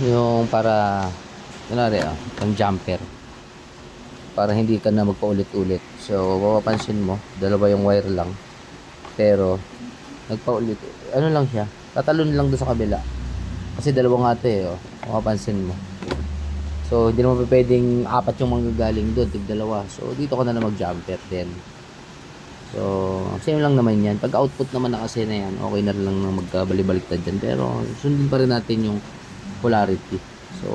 yung para kunwari pang jumper para hindi ka na magpaulit-ulit. So mapapansin mo dalawa yung wire lang pero nagpaulit, ano lang siya, tatalon lang doon sa kabila kasi dalawang ate mapapansin mo. So hindi naman pwedeng apat yung manggagaling doon, tig dalawa. So dito ka na mag jumper din. So same lang naman yan. Pag output naman na kasi na yan, okay na lang na magkabali-baliktad dyan, pero sundin pa rin natin yung polarity. So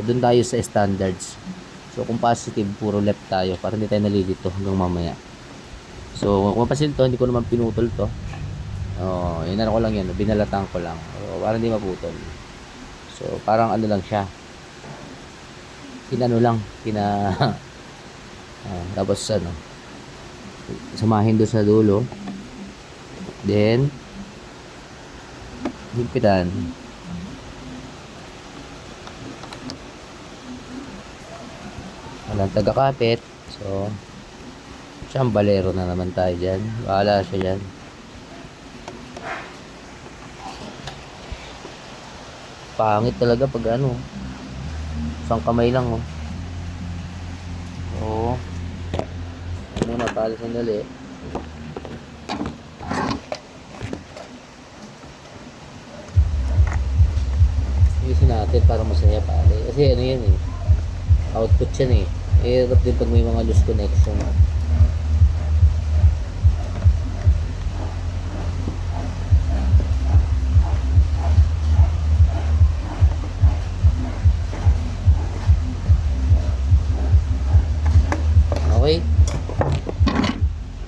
doon tayo sa standards. So kung positive, puro left tayo para hindi tayo nalilito hanggang mamaya. So kung mapapansin to, hindi ko naman pinutol to. Inano ko lang yan, binalatan ko lang. Para hindi maputol. So parang ano lang siya, kinano lang, tapos samahin doon sa dulo, then higpitan. Walang tagakapit, so siyang balero na naman tayo dyan, bahala siya dyan. Pangit talaga pag isang kamay lang muna pala sandali. Ayusin natin para masaya pala kasi ano yan output yan hirap din pag may mga loose connection. Okay,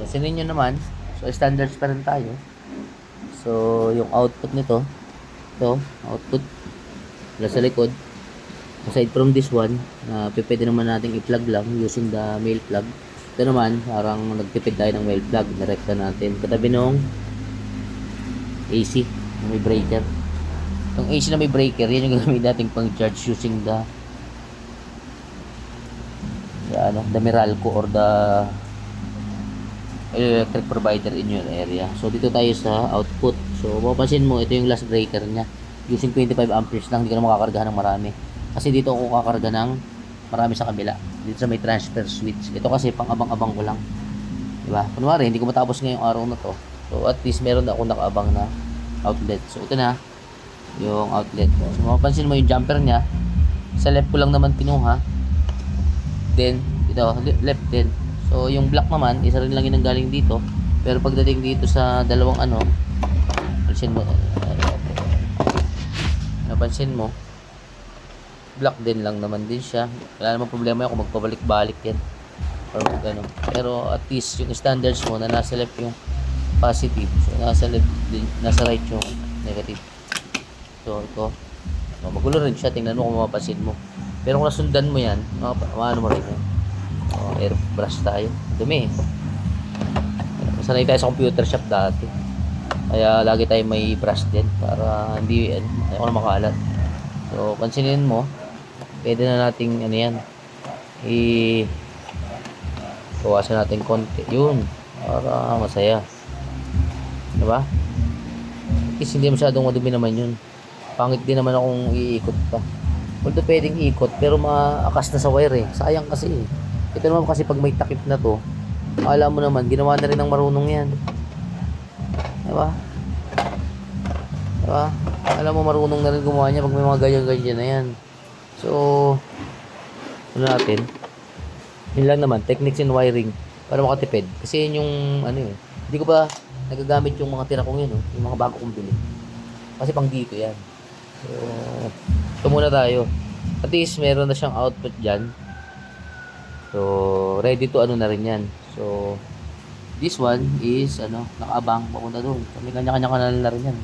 sinin nyo naman. So standards pa rin tayo. So yung output nito, output wala sa likod. Aside from this one, pwede naman nating i-plug lang using the male plug. Ito naman, parang nagtipid tayo ng male plug. Direkta natin katabi nung AC na may breaker. Itong AC na may breaker, yan yung gagawin nating pang charge using the Meralco or the electric provider in your area. So dito tayo sa output. So mapapansin mo, ito yung last breaker nya. Using 25 amperes lang, hindi ka na makakargahan ng marami. Kasi dito ako kakarga ng marami sa kabila. Dito sa may transfer switch. Ito kasi pang abang-abang ko lang. Diba? Kunwari, hindi ko matapos ngayong araw na to. So at least meron na akong nakaabang na outlet. So ito na yung outlet. So mapapansin mo yung jumper nya. Sa left ko lang naman pinuha. Then ito, left din. So yung black naman, isa rin lang yung galing dito. Pero pagdating dito sa dalawang napansin mo, black din lang naman din siya. Wala namang problema yan kung magpabalik-balik yan or gano'n. Pero at least yung standards mo na nasa left yung positive, so nasa left din, nasa right yung negative. So ito, magulo rin siya, tingnan mo kung mapapansin mo. Pero kung nasundan mo yan, maano mo rin yan. Airbrush tayo, dumi sanay tayo sa computer shop dati, kaya lagi tayo may brush din para hindi ayaw na makalat. So pansinin mo, pwede na nating yan bawasan natin konti yun para masaya, diba? Kasi hindi masyadong madumi naman yun. Pangit din naman akong iikot pa, although pwedeng ikot pero maakas na sa wire sayang kasi ito naman kasi pag may takip na to, alam mo naman, ginawa na rin ng marunong yan. Diba? Diba? Alam mo, marunong na rin gumawa niya pag may mga ganyan-ganyan na yan. So, ano natin? Yun lang naman, techniques in wiring para makatipid. Kasi yun yung, hindi ko pa nagagamit yung mga tira kong yun, yung mga bago kong bili. Kasi pang dito yan. So, ito muna tayo. At least, meron na siyang output dyan. So, ready to na rin yan. So, this one is, nakaabang papunta doon. So, may kanya-kanya kanal na rin yan.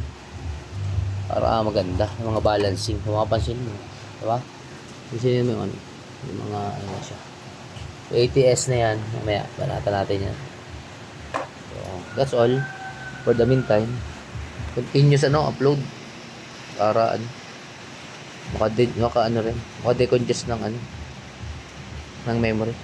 Para maganda. Yung mga balancing. Kung makapansin mo. Diba? Kasi yung mga, siya. So, ATS na yan. Mamaya, banata natin yan. So, that's all. For the meantime, continuous, upload. Para, maka-decongest ng, ng memory.